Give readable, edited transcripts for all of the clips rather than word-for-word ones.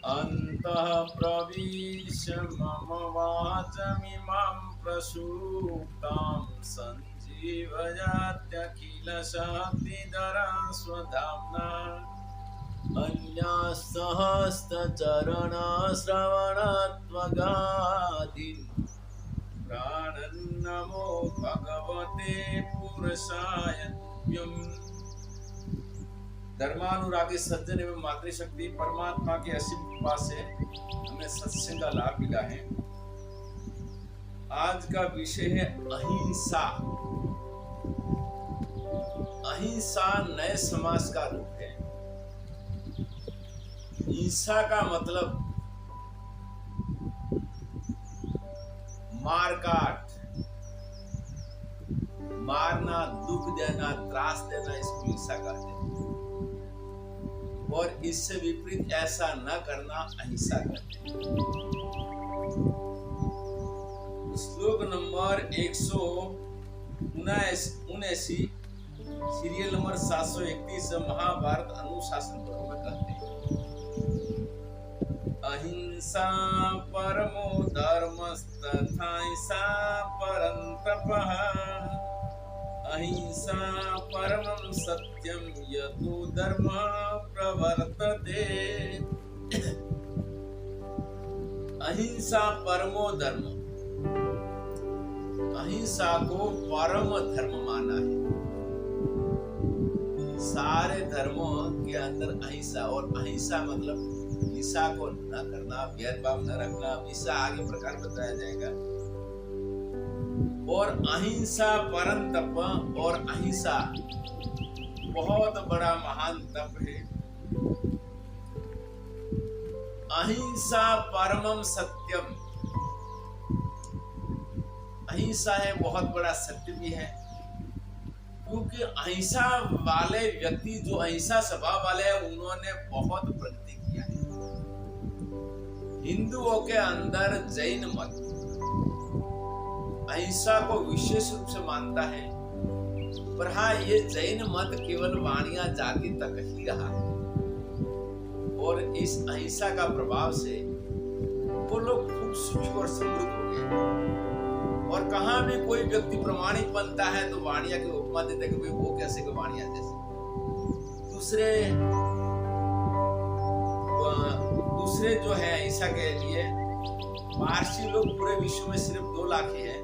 अन्तः प्रविश्य मम वाचमिमां प्रसूप्तां सञ्जीवयात्यखिलशक्तिधरा स्वधाम्ना अन्यास्तहस्रचरणश्रवणत्वगादीन् प्राणन्नमो भगवते पुरुषाय तुभ्यम्। धर्मानुरागी सज्जन एवं मातृशक्ति परमात्मा के असीम कृपा से हमें सत्संग का लाभ मिला है। आज का विषय है अहिंसा। अहिंसा नए समाज का रूप है। हिंसा का मतलब मार काट, मारना, दुख देना, त्रास देना, इसको हिंसा कहते हैं। और इससे विपरीत ऐसा न करना अहिंसा कहते हैं। श्लोक नंबर 179 सीरियल नंबर 731 महाभारत अनुशासन पर्व में कहते हैं, अहिंसा परमो धर्मस्तथाहिंसा परं तपः, अहिंसा परमं सत्यं यतो धर्म प्रवर्तते। अहिंसा परमो धर्म, अहिंसा को परम धर्म माना है। सारे धर्मों के अंदर अहिंसा, और अहिंसा मतलब हिंसा को न करना, भेदभाव न रखना, हिंसा आगे प्रकार बताया जाएगा। और अहिंसा परम तप, और अहिंसा बहुत बड़ा महान तप है। अहिंसा परमम सत्यम, अहिंसा है बहुत बड़ा सत्य भी है, क्योंकि अहिंसा वाले व्यक्ति, जो अहिंसा स्वभाव वाले हैं, उन्होंने बहुत प्रगति किया है। हिंदुओं के अंदर जैन मत अहिंसा को विशेष रूप से मानता है, पर हाँ, ये जैन मत केवल वाणिया जाति तक ही रहा है। और इस अहिंसा का प्रभाव से वो लोग खूब सुखी और समृद्ध हो गए। और कहाँ भी कोई व्यक्ति प्रमाणिक बनता है तो वाणिया की उपमा देते कि वो कैसे के वाणिया जैसे। दूसरे जो है अहिंसा के लिए पारसी लोग पूरे विश्व में सिर्फ 2 लाख ही है,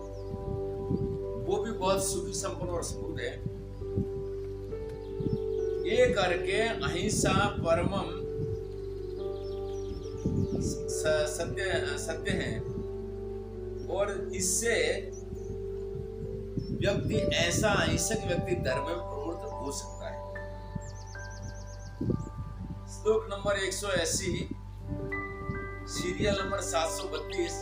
वो भी बहुत सुखी संपन्न और समृद्ध है। ये करके अहिंसा परमम सत्य है, और इससे व्यक्ति, ऐसा अहिंसक व्यक्ति धर्म में प्रवृत्त हो सकता है। श्लोक नंबर 180 सीरियल नंबर 732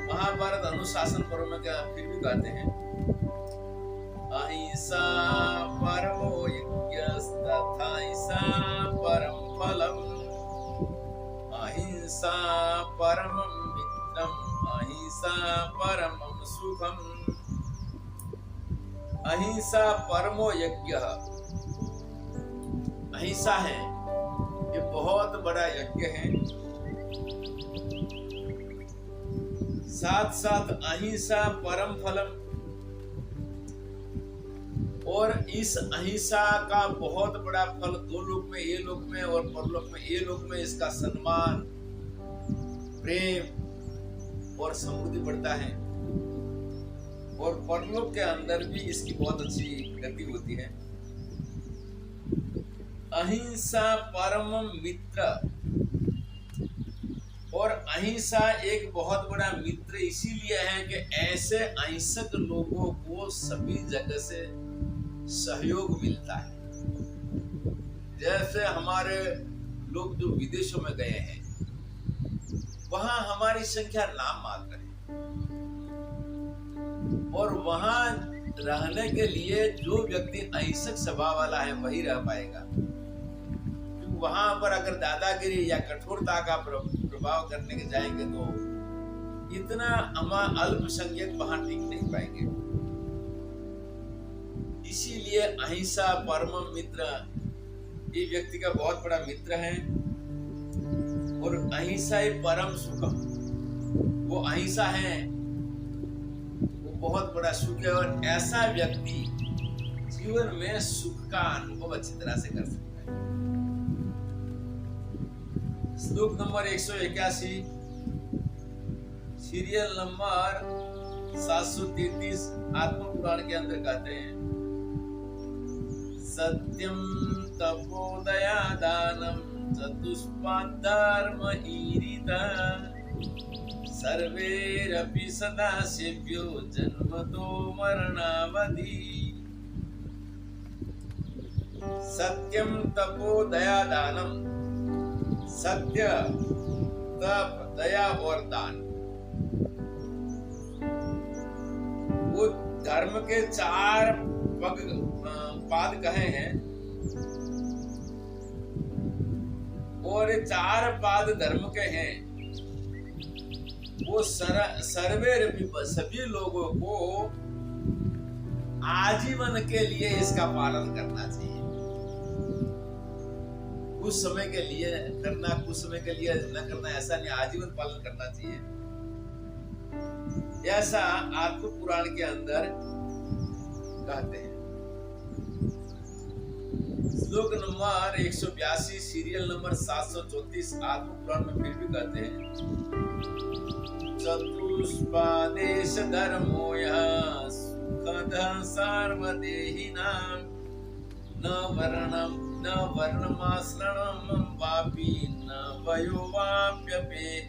महाभारत अनुशासन पर्व में क्या फिर भी कहते हैं, अहिंसा परमो यज्ञस्तथाहिंसा परम फलम, अहिंसा परमं मित्रम, अहिंसा परमं सुखम। अहिंसा परमो यज्ञ, अहिंसा है, ये बहुत बड़ा यज्ञ है। साथ साथ अहिंसा परम फलम, और इस अहिंसा का बहुत बड़ा फल 2 लोक में, ये लोक में और परलोक में। ये लोक में इसका सम्मान, प्रेम और समृद्धि बढ़ता है, और परलोक के अंदर भी इसकी बहुत अच्छी गति होती है। अहिंसा परम मित्र, और अहिंसा एक बहुत बड़ा मित्र इसीलिए है कि ऐसे अहिंसक लोगों को सभी जगह से सहयोग मिलता है। जैसे हमारे लोग जो विदेशों में गए हैं, वहां हमारी संख्या नाम मात्र है, और वहां रहने के लिए जो व्यक्ति अहिंसक स्वभाव वाला है वही रह पाएगा। वहां पर अगर दादागिरी या कठोरता का प्रभाव करने के जाएंगे तो इतना अल्पसंख्यक वहां टिक नहीं पाएंगे। इसीलिए अहिंसा परम मित्र ये व्यक्ति का बहुत बड़ा मित्र है, और अहिंसा ही परम सुखम। वो अहिंसा है, वो बहुत बड़ा सुख है, और ऐसा व्यक्ति जीवन में सुख का अनुभव अच्छी तरह से कर सकता है। श्लोक नंबर 181, सीरियल नंबर 733 आत्म पुराण के अंदर कहते हैं, सत्यम तपोदया दानम चतुष्पाद सर्वेरपि सदाशिव्यो जन्मतो मरणावधि। सत्यम तपो दया दानम, सत्य तप दया और दान, वो धर्म के 4 पाद कहे हैं, और 4 पाद धर्म के हैं। वो सर्वे सभी लोगों को आजीवन के लिए इसका पालन करना चाहिए। कुछ समय के लिए करना, कुछ समय के लिए न करना, ऐसा नहीं, आजीवन पालन करना चाहिए। ऐसा आत्म पुराण के अंदर कहते हैं। श्लोक नंबर 182 सीरियल नंबर 734 आत्म पुराण में फिर भी कहते हैं, चतुष्पादेश धर्मो यः सुखदः सार्वदेहिनां न वर्णमाश्रणं वापि न वयो वाप्यपेक्षते।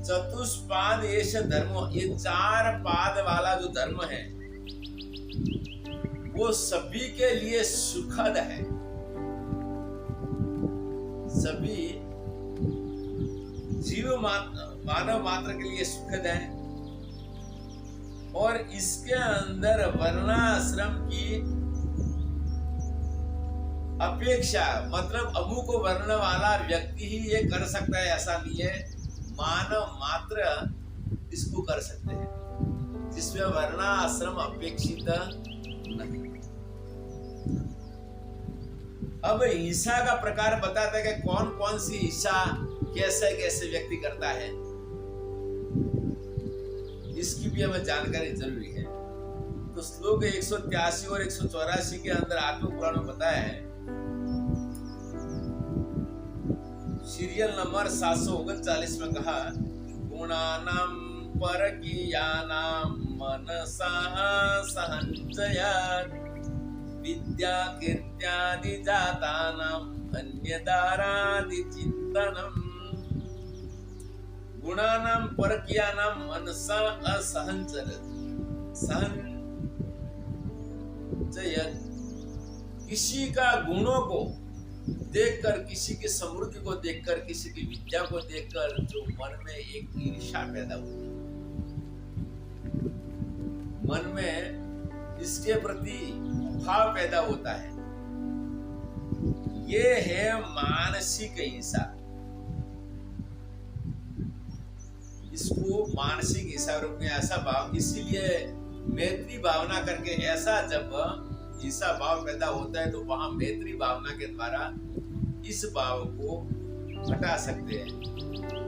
चतुष्पाद एष धर्म, ये 4 पाद वाला जो धर्म है वो सभी के लिए सुखद है, सभी जीव मानव मात्र के लिए सुखद है। और इसके अंदर वर्णाश्रम की अपेक्षा, मतलब अमुक वर्ण वाला व्यक्ति ही ये कर सकता है ऐसा नहीं है, मानव मात्र इसको कर सकते हैं, जिसमें वर्णाश्रम अपेक्षित नहीं। अब हिंसा का प्रकार बताता है कि कौन कौन सी हिंसा कैसे कैसे व्यक्ति करता है, इसकी भी हमें जानकारी जरूरी है। तो श्लोक 183 और 184 के अंदर आत्म पुराण में बताया है, सीरियल नंबर 739 में कहा, गुणानां परकीयानां मनसा सहंचयात् विद्या कीर्त्यादि जातानां अन्यदारादि चिंतनम्। गुणानां परकीयानां मनसा असहंचयत्, किसी का गुणों को देखकर, किसी की समृद्धि को देखकर, किसी की विद्या को देखकर जो मन में एक ईर्ष्या पैदा होती है, मन में इसके प्रति भाव पैदा होता है, ये है मानसिक हिंसा। इसको मानसिक हिंसा रूप में ऐसा भाव, इसीलिए मैत्री भावना करके ऐसा जब हिंसा भाव पैदा होता है तो वहां मैत्री भावना के द्वारा इस भाव को हटा सकते हैं।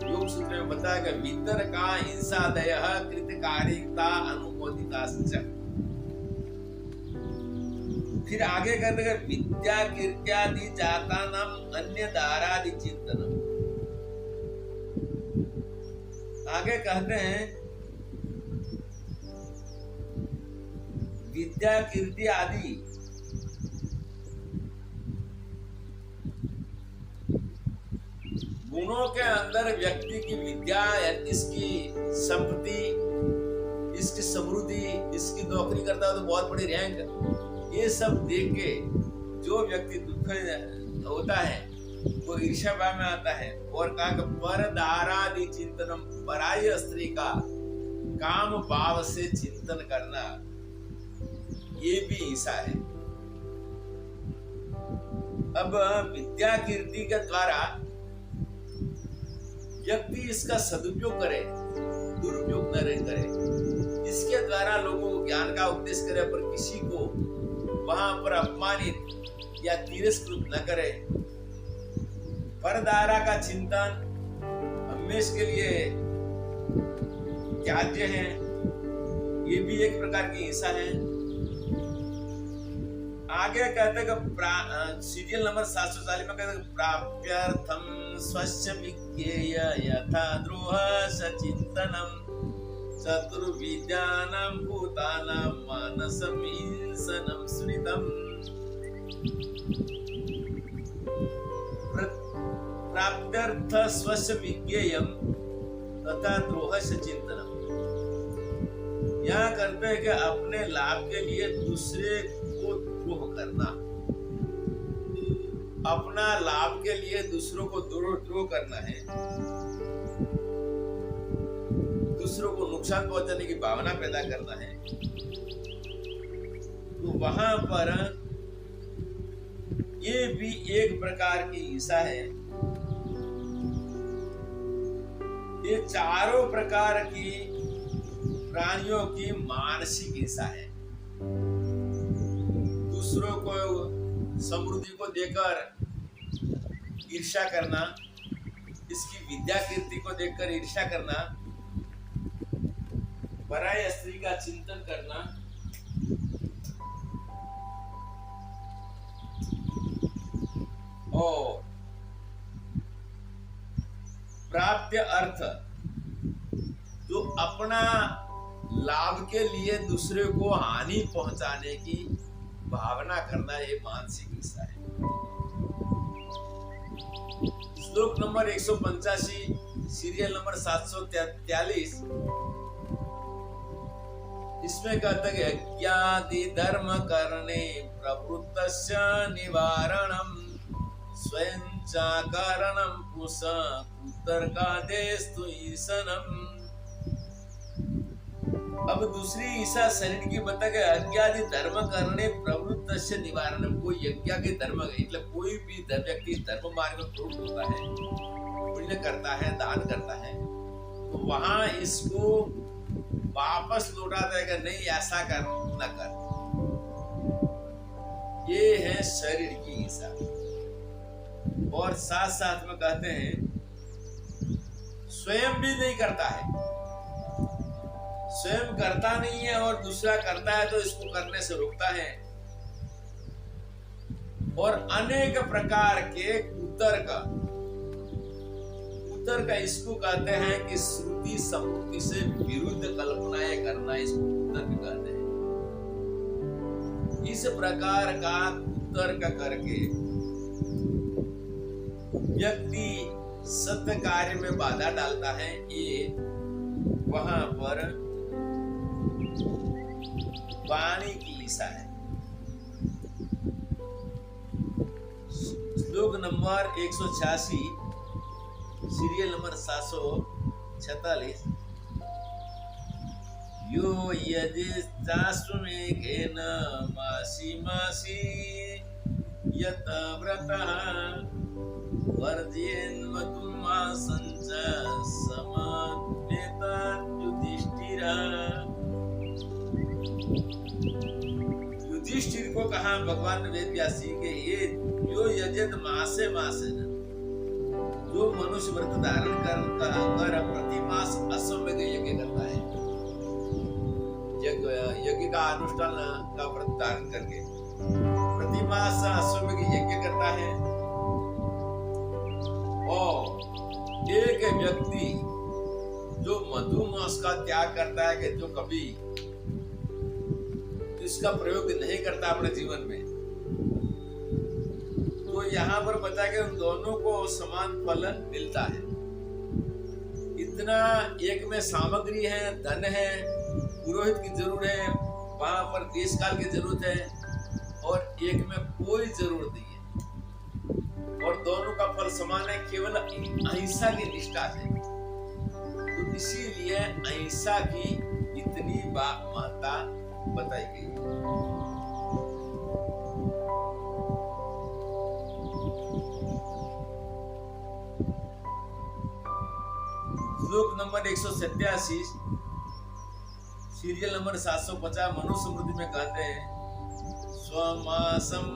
योग सूत्र में बताया कि भीतर का हिंसादयः कृतकारिता अनुमोदिता। फिर आगे कहते हैं विद्या कीर्त्यादि जातानां अन्य दारादि चिंतनम्। आगे कहते हैं विद्या कीर्ति आदि गुणों के अंदर व्यक्ति की विद्या, इसकी संपत्ति, इसकी समृद्धि, इसकी नौकरी करता है तो बहुत बड़ी रैंक, ये सब देख के जो व्यक्ति दुख होता है वो ईर्ष्या भाव में आता है। और कहा कि परदारादि चिंतनम, पराई स्त्री का काम भाव से चिंतन करना, ये भी हिंसा है। अब विद्या कीर्ति के द्वारा व्यक्ति इसका सदुपयोग करे, दुरुपयोग न करे, इसके द्वारा लोगों को ज्ञान का उपदेश करे, पर किसी को वहां पर अपमानित या तिरस्कृत न करे। परदारा का चिंतन हमेशा के लिए त्याज्य है, ये भी एक प्रकार की हिंसा है। आगे कहते हैं सीरियल नंबर 740 में कहते हैं प्राप्यर्थम स्वस्य विज्ञेय यथा द्रोह सचिंतनम चतुर्विद्यानां भूतानां मानसं हिंसनं स्मृतम्। प्राप्त्यर्थ स्वस्य विज्ञेयम तथा द्रोह सचिंतनम। यहाँ करते हैं कि अपने लाभ के लिए दूसरे को द्रोह करना, अपना लाभ के लिए दूसरों को द्रोह करना है, दूसरों को नुकसान पहुंचाने की भावना पैदा करना है, तो वहां पर ये भी एक प्रकार की हिंसा है। ये चारों प्रकार की प्राणियों की मानसिक हिंसा है। दूसरों को समृद्धि को देकर ईर्ष्या करना, इसकी विद्या कीर्ति को देखकर ईर्ष्या करना, पराय स्त्री का चिंतन करना, और प्राप्य अर्थ जो अपना लाभ के लिए दूसरे को हानि पहुंचाने की भावना करना, ये मानसिक हिंसा है। श्लोक नंबर 185 सीरियल नंबर 743 इसमें कहते हैं यज्ञादि धर्म करने प्रवृत्तस्य निवारणम स्वयं चाकारणम पुष उत्तरकादेस्तु ईसनम। अब दूसरी ईसा शरीर की बता के यज्ञादि धर्म करने प्रवृत्त से निवारण। कोई यज्ञ के धर्म मतलब कोई भी व्यक्ति धर्म मार्ग में प्रवृत्त होता है, पुण्य करता है, दान करता है, तो वहां इसको वापस लौटा देगा, नहीं ऐसा कर न कर। ये है शरीर की ईसा। और साथ साथ में कहते हैं स्वयं भी नहीं करता है, स्वयं करता नहीं है और दूसरा करता है तो इसको करने से रोकता है। और अनेक प्रकार के उत्तर का इसको कहते हैं कि श्रुति स्मृति से विरुद्ध कल्पनाएं करना, इसको उत्तर कहते हैं। इस प्रकार का उत्तर का करके व्यक्ति सत्य कार्य में बाधा डालता है, ये वहां पर वाणी की ईसा है। श्लोक नंबर 186 सीरियल नंबर 746 यो यदि चाश्वमेघेन मासी मासी यत व्रतः वर्जयन्वतुमा संच समवेता युधिष्ठिरः। युधिष्ठिर को कहा भगवान वेद व्यासी के ये यो यजत मासे मासे न, जो मनुष्य व्रत धारण कर प्रति मास अश्वमेघ यज्ञ करता है, यज्ञ का अनुष्ठान का व्रत धारण करके प्रति मास अश्वमेघ यज्ञ करता है। और एक व्यक्ति जो मधुमास का त्याग करता है, कि जो कभी इसका प्रयोग नहीं करता अपने जीवन में, तो यहाँ पर बता के उन दोनों को समान फल मिलता है। इतना एक में सामग्री है, धन है, पुरोहित की जरूरत है, वहां पर देश काल की जरूरत है, और एक में कोई जरूरत नहीं है, और दोनों का फल समान है, केवल अहिंसा की निष्ठा से। तो इसीलिए अहिंसा की इतनी महत्ता बताई गई। श्लोक नंबर 187 सीरियल नंबर 750 मनुस्मृति में कहते हैं स्वमासम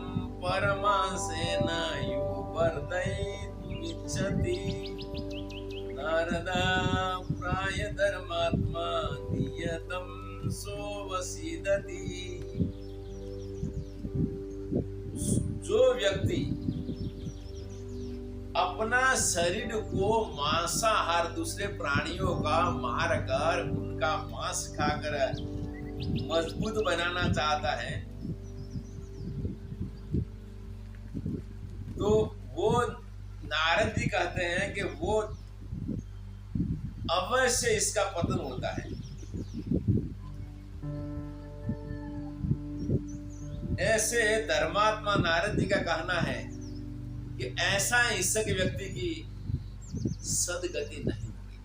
परमांसेन युवर्धयितुमिच्छति नारदा प्राय धर्मात्मा नियतं सोऽवसीदति। जो व्यक्ति अपना शरीर को मांसाहार दूसरे प्राणियों का मारकर उनका मांस खाकर मजबूत बनाना चाहता है, तो वो नारद जी कहते हैं कि वो अवश्य इसका पतन होता है। ऐसे धर्मात्मा नारद जी का कहना है कि ऐसा हिंसक व्यक्ति की सदगति नहीं होगी।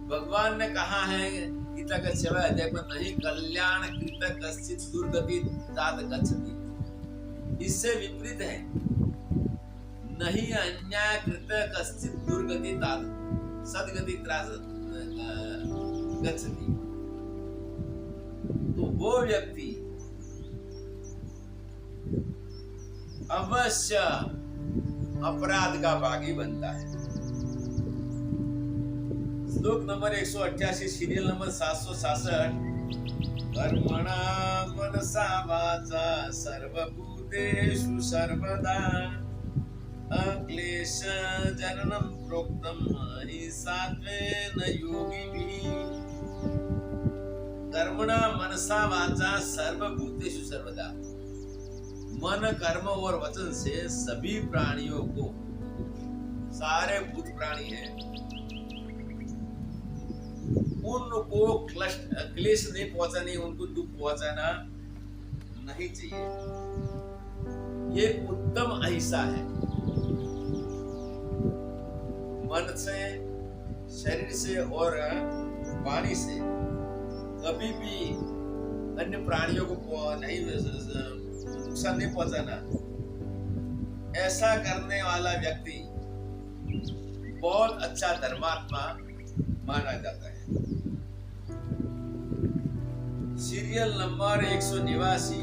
भगवान ने कहा है गीता के 6वें अध्याय में, नहीं कल्याण कृत कश्चित् दुर्गति तात गच्छति। इससे विपरीत है, नहीं अन्याय कृत कश्चित् दुर्गति तात सदगति गच्छति। तो वो व्यक्ति अवश्य अपराध का भागी बनता है। श्लोक नंबर 188, सीरियल नंबर 766। कर्मणा मनसा वाचा सर्वभूतेषु सर्वदा अक्लेश जननं प्रोक्तम् अहिंसात्वेन योगिभिः। कर्मणा मनसा वाचा सर्वभूतेषु सर्वदा, मन कर्म और वचन से सभी प्राणियों को, सारे भूत प्राणी हैं, उनको क्लेश नहीं पहुंचानी, उनको दुख पहुंचाना नहीं चाहिए। ये उत्तम अहिंसा है। मन से, शरीर से और वाणी से कभी भी अन्य प्राणियों को नहीं नुकसान नहीं पहुंचाना। ऐसा करने वाला व्यक्ति बहुत अच्छा धर्मात्मा माना जाता है। सीरियल नंबर 189,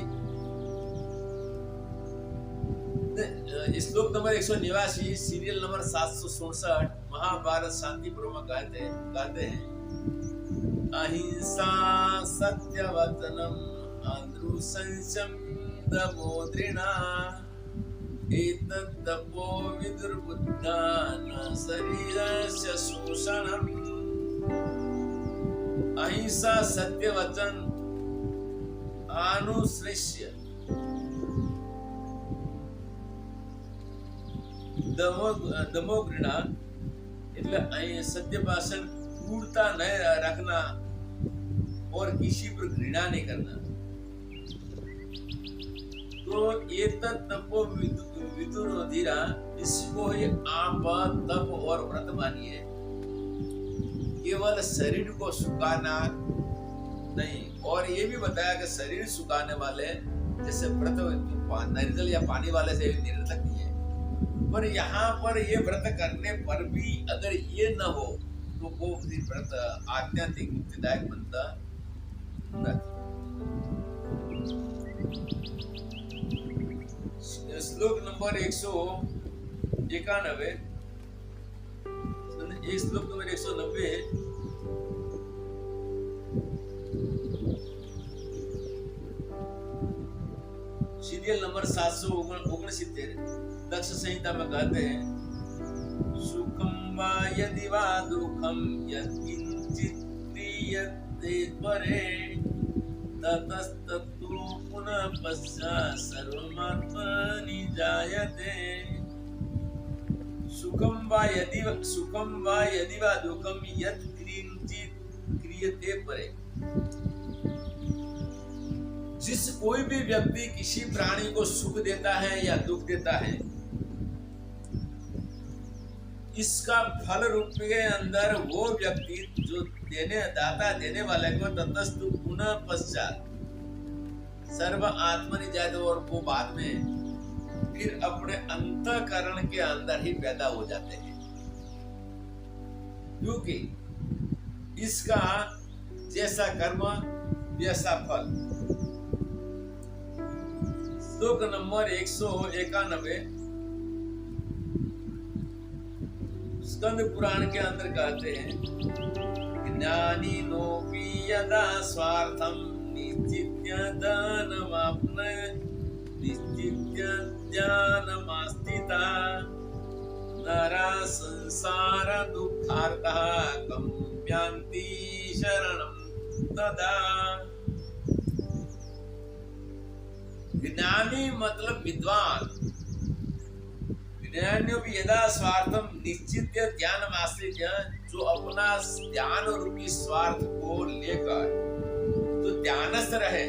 श्लोक नंबर 189, सीरियल नंबर 767। महाभारत शांति पर्व में कहते हैं, अहिंसा सत्यवचनम अनृशंसम् दमोद्रिणा एतद्दपो विदुर्बुद्धा न शरीरस्य शोषणम्। अहिंसा सत्य वचन अनुश्रेष्य दमोघृणा એટલે सत्य भाषण क्रूरता न रखना और किसी पर घृणा नहीं करना। तो ये तपो विदुर धीरा, इसको ही आप तप और व्रत मानिए। केवल शरीर को सुखाना नहीं, और ये भी बताया कि शरीर सुखाने वाले जैसे व्रत निर्जल या पानी वाले से निरर्थक नहीं है। पर यहाँ पर ये व्रत करने पर भी अगर ये न हो तो वो व्रत आध्यात्मिक मुक्तिदायक बनता नहीं। श्लोक नंबर 191, श्लोक नंबर 190। सीरियल नंबर 769, दक्ष संहिता में कहते हैं, सुखम वा यदि वा दुखम यत्किंचित् क्रियते त्वरे ततस्तत्तु पुनः पश्चात् सर्वमात्मनि जायते। सुखम वा यदि वा दुखम यत्किंचित् क्रियते परे। जिस कोई भी व्यक्ति किसी प्राणी को सुख देता है या दुख देता है, इसका फल रूप के अंदर वो व्यक्ति जो देने वाले को ततस्तु पुनः पश्चात सर्व आत्मनि जायते, और वो बाद में फिर अपने अंतःकरण के अंदर ही पैदा हो जाते हैं, क्योंकि इसका जैसा कर्म वैसा फल। श्लोक नंबर 191 स्कंद पुराण के अंदर कहते हैं, ज्ञानी नोपि यदा स्वार्थम निश्चित्य ज्ञानमास्तिता नरा संसार दुःखार्तः गम्यन्ति शरणं तदा। ज्ञानी मतलब विद्वान, ज्ञानियों भी यदा स्वार्थम निश्चित ज्ञानमास्तित, जो अपना ज्ञान रूपी स्वार्थ को लेकर तो ध्यानस्थ रहे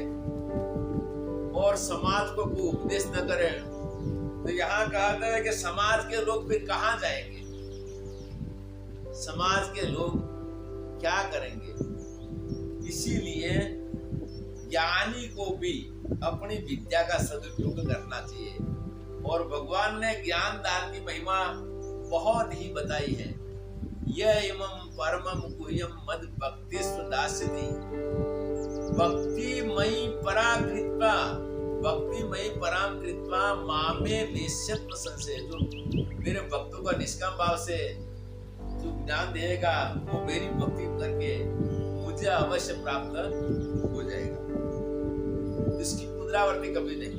और समाज को कोई उपदेश न करे, तो यहाँ कहता है कि समाज के लोग फिर कहाँ जाएंगे, समाज के लोग क्या करेंगे। इसीलिए ज्ञानी को भी अपनी विद्या का सदुपयोग करना चाहिए। और भगवान ने ज्ञान दान की महिमा बहुत ही बताई है। यह इमं परमं गुह्यं मद भक्ति सुदास्यति, भक्तिमयी पराकृत्वा, भक्तिमयी पराम कृत्वा मामे निश्चित संशय। जो मेरे भक्तों का निष्काम भाव से जो ज्ञान देगा वो मेरी भक्ति करके मुझे अवश्य प्राप्त हो जाएगा, इसकी पुनरावृत्ति कभी नहीं।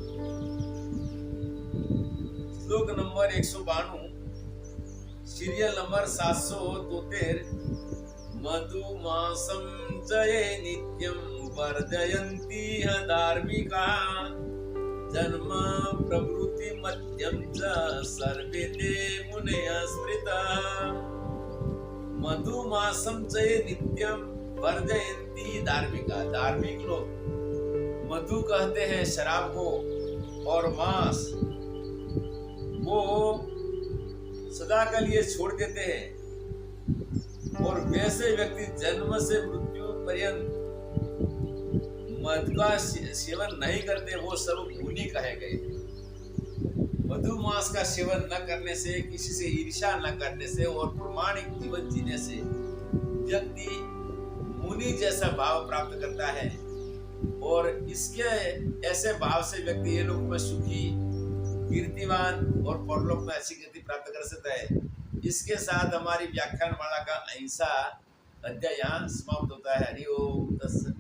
श्लोक नंबर 192 सीरियल नंबर 773 मधुमासं जये नित्यं वर्जयन्ति धार्मिका जन्म प्रवृत्ति मध्यम च सर्वे ते मुनयः स्मृता। मधुमासं जये नित्यं वर्जयन्ति धार्मिका, धार्मिक लोग मधु कहते हैं शराब को, और मांस वो सदा के लिए छोड़ देते हैं। और वैसे व्यक्ति जन्म से मृत्यु पर्यंत मद का सेवन नहीं करते, वो सब मुनि कहे गए। मधुमास का सेवन न करने से, किसी से ईर्ष्या न करने से और प्रामाणिक जीवन जीने से व्यक्ति मुनि जैसा भाव प्राप्त करता है। और इसके ऐसे भाव से व्यक्ति ये लोग में सुखी, कीर्तिवान और परलोक में अच्छी गति प्राप्त कर सकता है। इसके साथ हमारी व्याख्यान माला का अहिंसा अध्याय यहाँ समाप्त होता है। हरि ओम तत्सत।